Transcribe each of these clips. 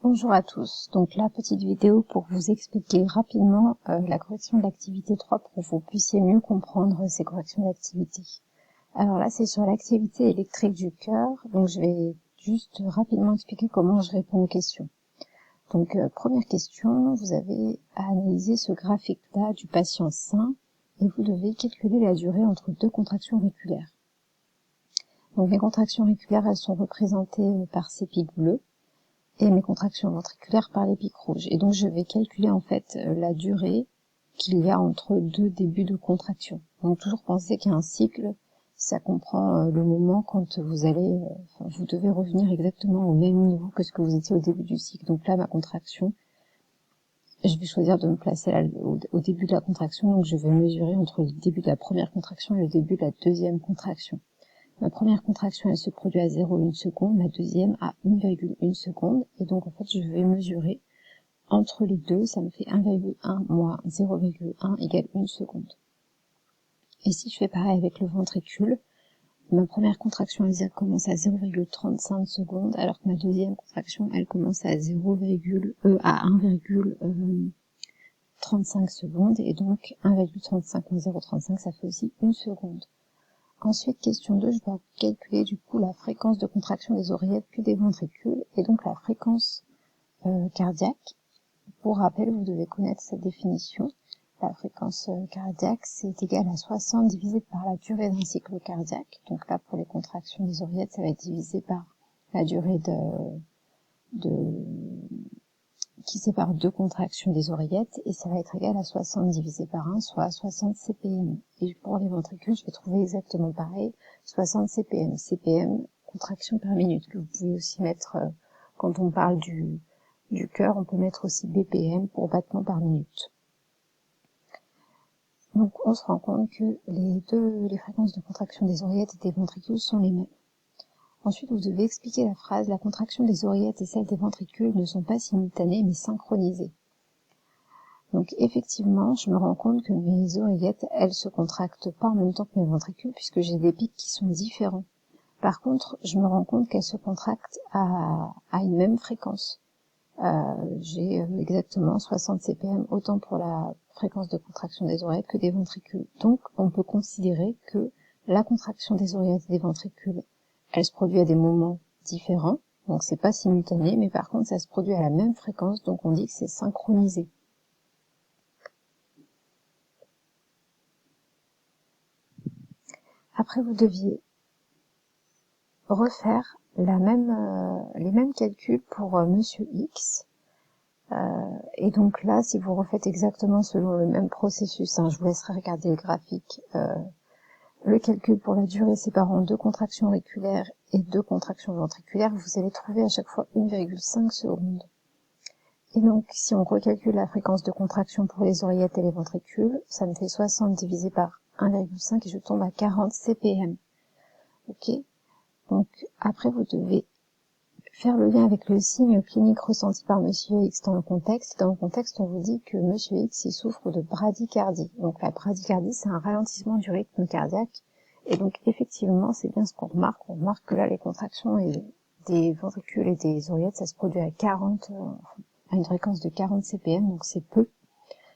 Bonjour à tous, donc la petite vidéo pour vous expliquer rapidement la correction de l'activité 3 pour que vous puissiez mieux comprendre ces corrections d'activité. Alors là c'est sur l'activité électrique du cœur, donc je vais juste rapidement expliquer comment je réponds aux questions. Donc première question, vous avez à analyser ce graphique là du patient sain et vous devez calculer la durée entre deux contractions auriculaires. Donc mes contractions auriculaires elles sont représentées par ces pics bleus et mes contractions ventriculaires par les pics rouges. Et donc je vais calculer en fait la durée qu'il y a entre deux débuts de contraction. Donc toujours penser qu'un cycle, ça comprend le moment quand vous allez, vous devez revenir exactement au même niveau que ce que vous étiez au début du cycle. Donc là, ma contraction, je vais choisir de me placer là, au début de la contraction, donc je vais mesurer entre le début de la première contraction et le début de la deuxième contraction. Ma première contraction, elle se produit à 0,1 seconde, la deuxième à 1,1 seconde, et donc en fait je vais mesurer entre les deux, ça me fait 1,1 moins 0,1 égale 1 seconde. Et si je fais pareil avec le ventricule, ma première contraction elle commence à 0,35 secondes, alors que ma deuxième contraction elle commence à 1,35 secondes, et donc 1,35 moins 0,35 ça fait aussi 1 seconde. Ensuite, question 2, je dois calculer du coup la fréquence de contraction des oreillettes puis des ventricules, et donc la fréquence cardiaque. Pour rappel, vous devez connaître cette définition. La fréquence cardiaque, c'est égal à 60 divisé par la durée d'un cycle cardiaque. Donc là, pour les contractions des oreillettes, ça va être divisé par la durée qui sépare deux contractions des oreillettes, et ça va être égal à 60 divisé par 1, soit 60 CPM. Et pour les ventricules, je vais trouver exactement pareil, 60 CPM. CPM, contraction par minute, que vous pouvez aussi mettre, quand on parle du cœur, on peut mettre aussi BPM pour battement par minute. Donc on se rend compte que les fréquences de contraction des oreillettes et des ventricules sont les mêmes. Ensuite, vous devez expliquer la phrase « La contraction des oreillettes et celle des ventricules ne sont pas simultanées mais synchronisées ». Donc effectivement, je me rends compte que mes oreillettes, elles se contractent pas en même temps que mes ventricules puisque j'ai des pics qui sont différents. Par contre, je me rends compte qu'elles se contractent à une même fréquence. J'ai exactement 60 CPM autant pour la fréquence de contraction des oreillettes que des ventricules. Donc on peut considérer que la contraction des oreillettes et des ventricules, elle se produit à des moments différents, donc c'est pas simultané, mais par contre ça se produit à la même fréquence, donc on dit que c'est synchronisé. Après vous deviez refaire les mêmes calculs pour Monsieur X, et donc là si vous refaites exactement selon le même processus, je vous laisserai regarder le graphique, le calcul pour la durée séparant deux contractions auriculaires et deux contractions ventriculaires, vous allez trouver à chaque fois 1,5 secondes. Et donc, si on recalcule la fréquence de contraction pour les oreillettes et les ventricules, ça me fait 60 divisé par 1,5 et je tombe à 40 CPM. Ok. Donc, après, vous devez faire le lien avec le signe clinique ressenti par Monsieur X dans le contexte. Dans le contexte, on vous dit que Monsieur X, il souffre de bradycardie. Donc la bradycardie, c'est un ralentissement du rythme cardiaque. Et donc effectivement, c'est bien ce qu'on remarque. On remarque que là, les contractions des ventricules et des oreillettes, ça se produit à une fréquence de 40 CPM, donc c'est peu.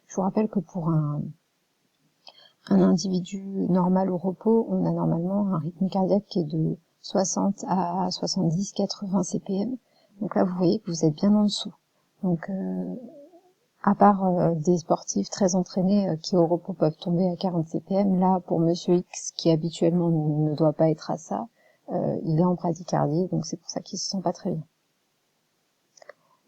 Je vous rappelle que pour un individu normal au repos, on a normalement un rythme cardiaque qui est de 60 à 70, 80 CPM. Donc là, vous voyez que vous êtes bien en dessous. Donc, à part des sportifs très entraînés qui au repos peuvent tomber à 40 CPM, là, pour Monsieur X, qui habituellement ne doit pas être à ça, il est en bradycardie, donc c'est pour ça qu'il se sent pas très bien.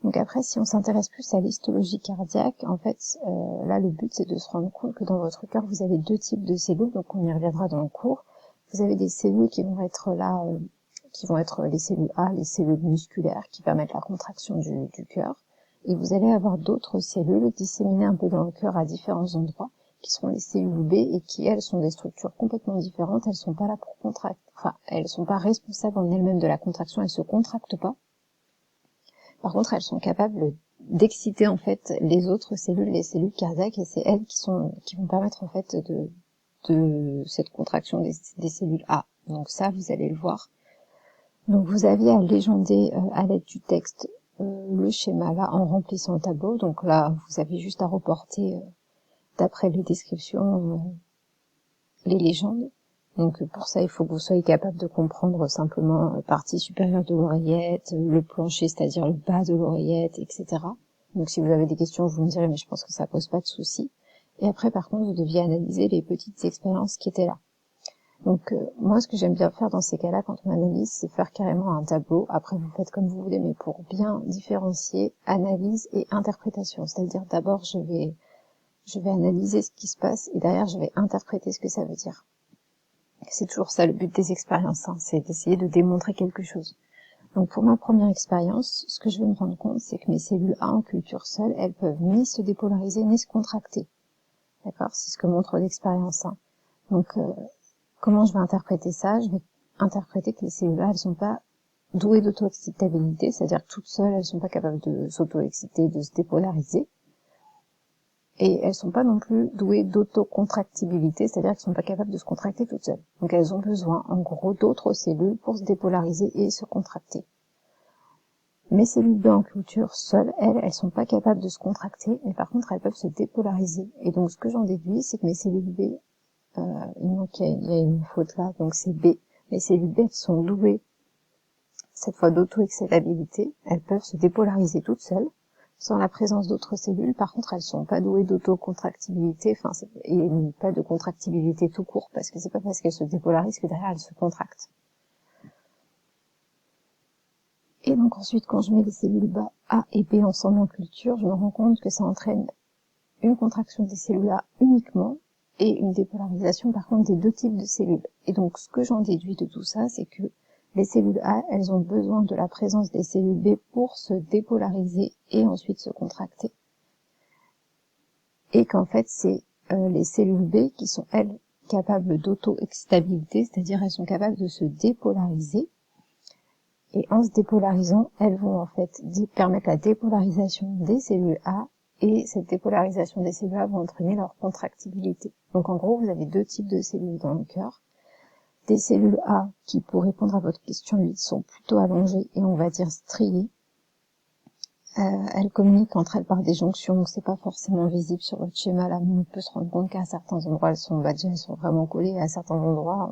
Donc après, si on s'intéresse plus à l'histologie cardiaque, en fait, là, le but, c'est de se rendre compte que dans votre cœur, vous avez deux types de cellules, donc on y reviendra dans le cours. Vous avez des cellules qui vont être là, qui vont être les cellules A, les cellules musculaires, qui permettent la contraction du cœur. Et vous allez avoir d'autres cellules disséminées un peu dans le cœur à différents endroits, qui seront les cellules B, et qui, elles, sont des structures complètement différentes. Elles sont pas là pour contracter, enfin, elles sont pas responsables en elles-mêmes de la contraction, elles se contractent pas. Par contre, elles sont capables d'exciter en fait les autres cellules, les cellules cardiaques, et c'est elles qui vont permettre en fait de cette contraction des cellules A. Donc ça, vous allez le voir. Donc vous aviez à légender à l'aide du texte le schéma là en remplissant le tableau. Donc là, vous avez juste à reporter d'après les descriptions les légendes. Donc pour ça, il faut que vous soyez capable de comprendre simplement la partie supérieure de l'oreillette, le plancher, c'est-à-dire le bas de l'oreillette, etc. Donc si vous avez des questions, vous me direz, mais je pense que ça pose pas de soucis. Et après, par contre, vous deviez analyser les petites expériences qui étaient là. Donc moi, ce que j'aime bien faire dans ces cas-là, quand on analyse, c'est faire carrément un tableau. Après, vous faites comme vous voulez, mais pour bien différencier analyse et interprétation. C'est-à-dire d'abord, je vais analyser ce qui se passe et derrière, je vais interpréter ce que ça veut dire. C'est toujours ça le but des expériences, hein, c'est d'essayer de démontrer quelque chose. Donc pour ma première expérience, ce que je vais me rendre compte, c'est que mes cellules A en culture seule, elles peuvent ni se dépolariser ni se contracter. D'accord? C'est ce que montre l'expérience 1. Donc comment je vais interpréter ça? Je vais interpréter que les cellules A, elles sont pas douées d'auto-excitabilité, c'est-à-dire que toutes seules, elles sont pas capables de s'auto-exciter, de se dépolariser. Et elles sont pas non plus douées d'autocontractibilité, c'est-à-dire qu'elles sont pas capables de se contracter toutes seules. Donc elles ont besoin, en gros, d'autres cellules pour se dépolariser et se contracter. Mes cellules B en culture seules, elles sont pas capables de se contracter, mais par contre elles peuvent se dépolariser. Et donc ce que j'en déduis, c'est que mes cellules B, il y a une faute là, donc c'est B. Mes cellules B, elles sont douées, cette fois d'auto-excitabilité, elles peuvent se dépolariser toutes seules, sans la présence d'autres cellules. Par contre, elles sont pas douées d'autocontractibilité, et pas de contractibilité tout court, parce que c'est pas parce qu'elles se dépolarisent que derrière elles se contractent. Et donc ensuite, quand je mets les cellules A et B ensemble en culture, je me rends compte que ça entraîne une contraction des cellules A uniquement, et une dépolarisation par contre des deux types de cellules. Et donc ce que j'en déduis de tout ça, c'est que les cellules A, elles ont besoin de la présence des cellules B pour se dépolariser et ensuite se contracter. Et qu'en fait, c'est les cellules B qui sont, elles, capables d'auto-excitabilité, c'est-à-dire elles sont capables de se dépolariser. Et en se dépolarisant, elles vont en fait permettre la dépolarisation des cellules A, et cette dépolarisation des cellules A va entraîner leur contractibilité. Donc en gros, vous avez deux types de cellules dans le cœur. Des cellules A qui, pour répondre à votre question 8, sont plutôt allongées et on va dire striées. Elles communiquent entre elles par des jonctions, donc c'est pas forcément visible sur votre schéma là, mais on peut se rendre compte qu'à certains endroits elles sont vraiment collées, et à certains endroits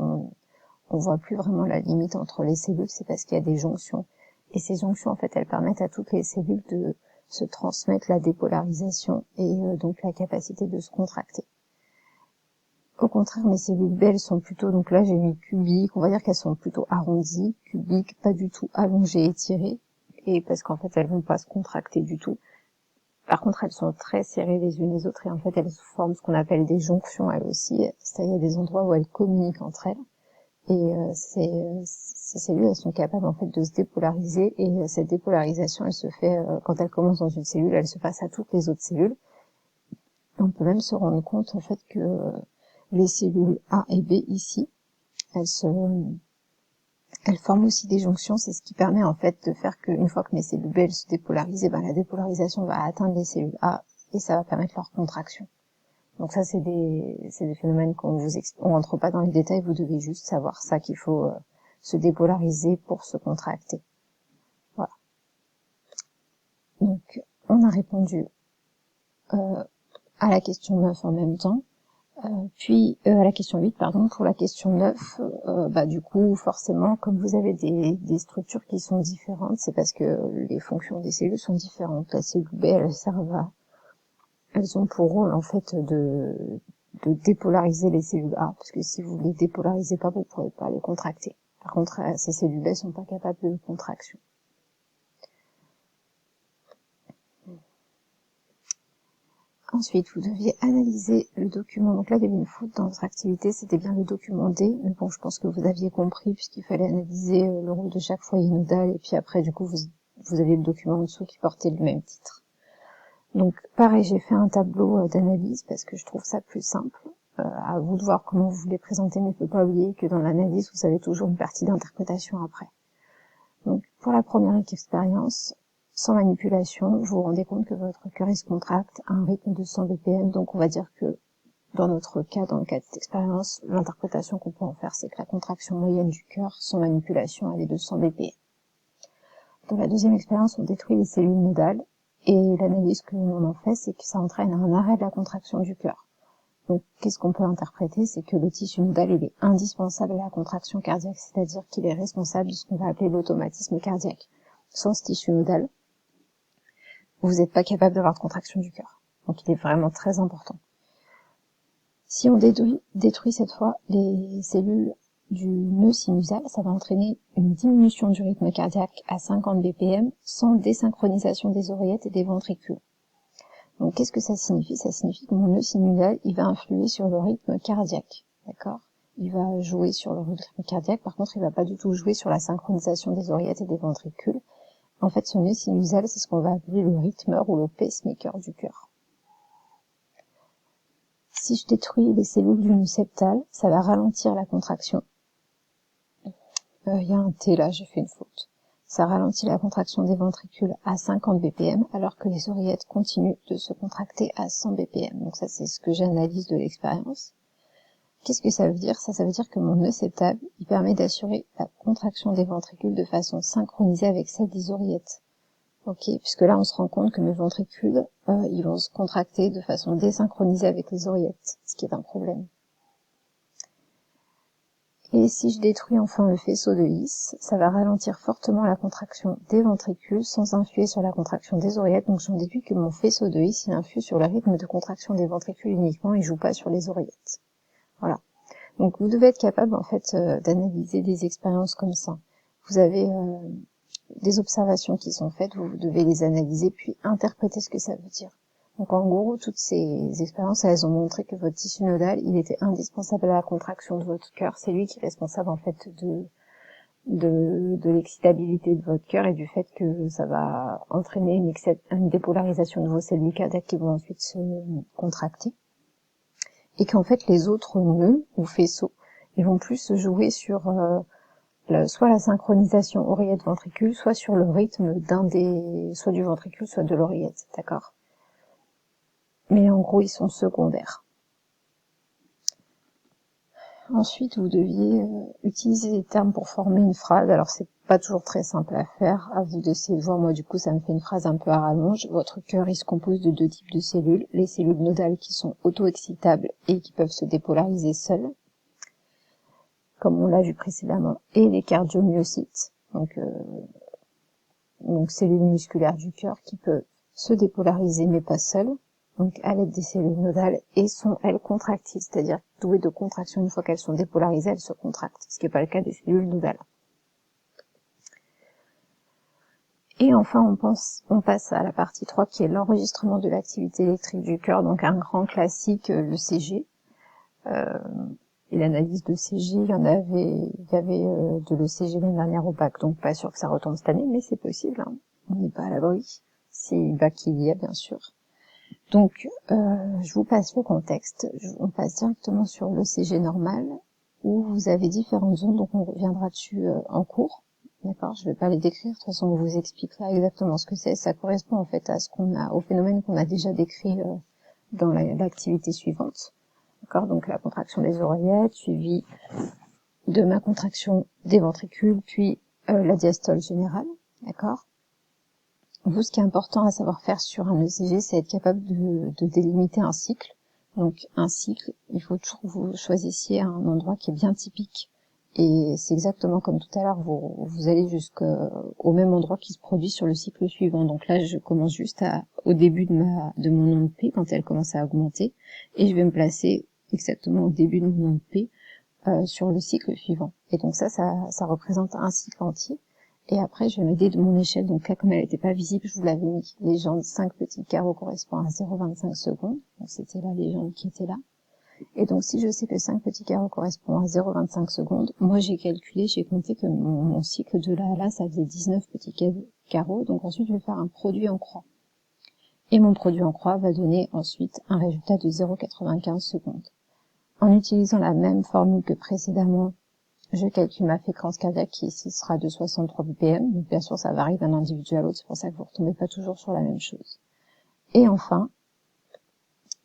on voit plus vraiment la limite entre les cellules, c'est parce qu'il y a des jonctions. Et ces jonctions, en fait, elles permettent à toutes les cellules de se transmettre la dépolarisation et donc la capacité de se contracter. Au contraire, mes cellules B, elles sont plutôt, donc là j'ai mis cubiques, on va dire qu'elles sont plutôt arrondies, cubiques, pas du tout allongées, étirées, et parce qu'en fait elles vont pas se contracter du tout. Par contre, elles sont très serrées les unes les autres, et en fait elles forment ce qu'on appelle des jonctions elles aussi, c'est-à-dire il y a des endroits où elles communiquent entre elles, et ces cellules, elles sont capables en fait de se dépolariser, et cette dépolarisation, elle se fait, quand elle commence dans une cellule, elle se passe à toutes les autres cellules. On peut même se rendre compte en fait que les cellules A et B ici, elles forment aussi des jonctions, c'est ce qui permet en fait de faire qu'une fois que mes cellules B elles se dépolarisent, la dépolarisation va atteindre les cellules A et ça va permettre leur contraction. Donc ça c'est des phénomènes qu'on rentre pas dans les détails, vous devez juste savoir ça, qu'il faut se dépolariser pour se contracter. Voilà. Donc on a répondu à la question 9 en même temps. Puis à la question 8, pardon, pour la question 9, du coup, forcément, comme vous avez des structures qui sont différentes, c'est parce que les fonctions des cellules sont différentes. La cellule B, elles ont pour rôle, en fait, de dépolariser les cellules A, parce que si vous les dépolarisez pas, vous ne pourrez pas les contracter. Par contre, ces cellules B sont pas capables de contraction. Ensuite, vous deviez analyser le document. Donc là, il y avait une faute dans votre activité, c'était bien le document D, mais bon, je pense que vous aviez compris, puisqu'il fallait analyser le rôle de chaque foyer nodal, et puis après, du coup, vous aviez le document en dessous qui portait le même titre. Donc, pareil, j'ai fait un tableau d'analyse, parce que je trouve ça plus simple. À vous de voir comment vous voulez présenter, mais il ne faut pas oublier que dans l'analyse, vous avez toujours une partie d'interprétation après. Donc, pour la première expérience, sans manipulation, vous vous rendez compte que votre cœur se contracte à un rythme de 100 BPM, donc on va dire que dans notre cas, dans le cas de cette expérience, l'interprétation qu'on peut en faire, c'est que la contraction moyenne du cœur, sans manipulation, elle est de 100 BPM. Dans la deuxième expérience, on détruit les cellules nodales, et l'analyse que l'on en fait, c'est que ça entraîne un arrêt de la contraction du cœur. Donc, qu'est-ce qu'on peut interpréter? C'est que le tissu nodal, il est indispensable à la contraction cardiaque, c'est-à-dire qu'il est responsable de ce qu'on va appeler l'automatisme cardiaque. Sans ce tissu nodal, vous n'êtes pas capable d'avoir de contraction du cœur. Donc, il est vraiment très important. Si on détruit cette fois les cellules du nœud sinusal, ça va entraîner une diminution du rythme cardiaque à 50 BPM sans désynchronisation des oreillettes et des ventricules. Donc, qu'est-ce que ça signifie? Ça signifie que mon nœud sinusal, il va influer sur le rythme cardiaque, d'accord? Il va jouer sur le rythme cardiaque, par contre, il va pas du tout jouer sur la synchronisation des oreillettes et des ventricules. En fait, ce nœud sinusal, c'est ce qu'on va appeler le rythmeur ou le pacemaker du cœur. Si je détruis les cellules du nœud septal, ça va ralentir la contraction. Il y a un T là, j'ai fait une faute. Ça ralentit la contraction des ventricules à 50 BPM, alors que les oreillettes continuent de se contracter à 100 BPM. Donc ça, c'est ce que j'analyse de l'expérience. Qu'est-ce que ça veut dire? Ça veut dire que mon nœud septal, il permet d'assurer la contraction des ventricules de façon synchronisée avec celle des oreillettes. Ok, puisque là, on se rend compte que mes ventricules, ils vont se contracter de façon désynchronisée avec les oreillettes, ce qui est un problème. Et si je détruis enfin le faisceau de His, ça va ralentir fortement la contraction des ventricules sans influer sur la contraction des oreillettes. Donc j'en déduis que mon faisceau de His, il influe sur le rythme de contraction des ventricules uniquement, il joue pas sur les oreillettes. Voilà. Donc vous devez être capable en fait d'analyser des expériences comme ça. Vous avez des observations qui sont faites, vous devez les analyser puis interpréter ce que ça veut dire. Donc en gros, toutes ces expériences, elles ont montré que votre tissu nodal, il était indispensable à la contraction de votre cœur. C'est lui qui est responsable en fait de l'excitabilité de votre cœur et du fait que ça va entraîner une dépolarisation de vos cellules cardiaques qui vont ensuite se contracter. Et qu'en fait les autres nœuds ou faisceaux, ils vont plus se jouer sur soit la synchronisation oreillette-ventricule, soit sur le rythme soit du ventricule, soit de l'oreillette, d'accord? Mais en gros, ils sont secondaires. Ensuite, vous deviez utiliser des termes pour former une phrase. Alors, c'est pas toujours très simple à faire. À vous d'essayer de voir. Moi, du coup, ça me fait une phrase un peu à rallonge. Votre cœur, il se compose de deux types de cellules. Les cellules nodales qui sont auto-excitables et qui peuvent se dépolariser seules, comme on l'a vu précédemment, et les cardiomyocytes. Donc cellules musculaires du cœur qui peuvent se dépolariser mais pas seules. Donc à l'aide des cellules nodales, et sont, elles, contractiles, c'est-à-dire douées de contraction. Une fois qu'elles sont dépolarisées, elles se contractent, ce qui n'est pas le cas des cellules nodales. Et enfin, on passe à la partie 3, qui est l'enregistrement de l'activité électrique du cœur, donc un grand classique, le CG. Et l'analyse de CG, il y avait de l'ECG l'année dernière au bac, donc pas sûr que ça retombe cette année, mais c'est possible, hein. On n'est pas à l'abri, si bac il y a, bien sûr. Donc, je vous passe le contexte. On passe directement sur l'ECG normal, où vous avez différentes zones, donc on reviendra dessus en cours. D'accord, je vais pas les décrire, de toute façon on vous expliquera exactement ce que c'est. Ça correspond en fait à au phénomène qu'on a déjà décrit dans l'activité suivante. D'accord, donc la contraction des oreillettes, suivie de ma contraction des ventricules, puis la diastole générale. D'accord. Vous, ce qui est important à savoir faire sur un ECG, c'est être capable de délimiter un cycle. Donc un cycle, il faut toujours que vous choisissiez un endroit qui est bien typique. Et c'est exactement comme tout à l'heure, vous allez jusqu'au même endroit qui se produit sur le cycle suivant. Donc là, je commence juste au début de mon onde P, quand elle commence à augmenter, et je vais me placer exactement au début de mon onde P sur le cycle suivant. Et donc ça représente un cycle entier. Et après, je vais m'aider de mon échelle. Donc là, comme elle n'était pas visible, je vous l'avais mis. Légende 5 petits carreaux correspond à 0,25 secondes. Donc c'était la légende qui était là. Et donc si je sais que 5 petits carreaux correspond à 0,25 secondes, moi j'ai compté que mon cycle de là à là, ça faisait 19 petits carreaux. Donc ensuite, je vais faire un produit en croix. Et mon produit en croix va donner ensuite un résultat de 0,95 secondes. En utilisant la même formule que précédemment, je calcule ma fréquence cardiaque qui ici sera de 63 BPM. Donc bien sûr, ça varie d'un individu à l'autre, c'est pour ça que vous ne retombez pas toujours sur la même chose. Et enfin,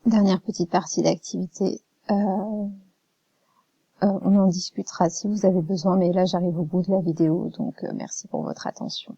dernière petite partie d'activité, on en discutera si vous avez besoin, mais là j'arrive au bout de la vidéo, donc merci pour votre attention.